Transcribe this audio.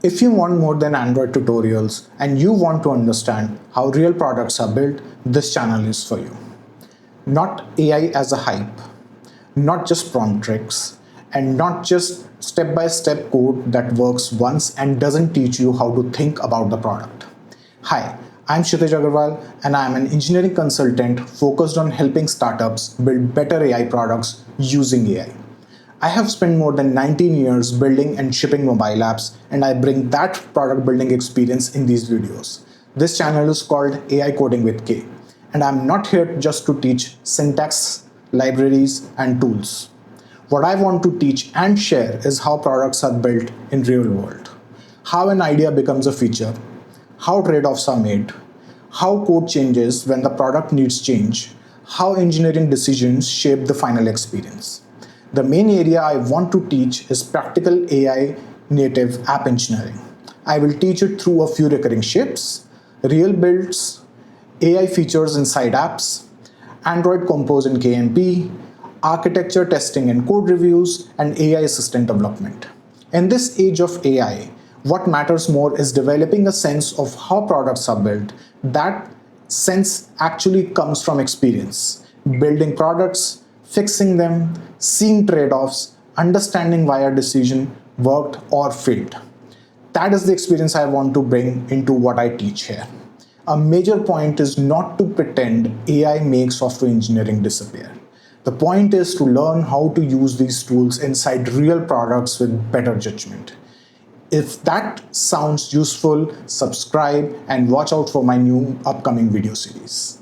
If you want more than Android tutorials and you want to understand how real products are built, this channel is for you. Not AI as a hype, not just prompt tricks, and not just step-by-step code that works once and doesn't teach you how to think about the product. Hi, I'm Kshitij Aggarwal and I'm an engineering consultant focused on helping startups build better AI products using AI. I have spent more than 19 years building and shipping mobile apps, and I bring that product building experience in these videos. This channel is called AI Coding with K, and I'm not here just to teach syntax, libraries, and tools. What I want to teach and share is how products are built in real world, how an idea becomes a feature, how trade-offs are made, how code changes when the product needs change, how engineering decisions shape the final experience. The main area I want to teach is practical AI native app engineering. I will teach it through a few recurring shapes, real builds, AI features inside apps, Android Compose in KMP, architecture testing and code reviews, and AI assistant development. In this age of AI, what matters more is developing a sense of how products are built. That sense actually comes from experience, building products, fixing them, seeing trade-offs, understanding why a decision worked or failed. That is the experience I want to bring into what I teach here. A major point is not to pretend AI makes software engineering disappear. The point is to learn how to use these tools inside real products with better judgment. If that sounds useful, subscribe and watch out for my new upcoming video series.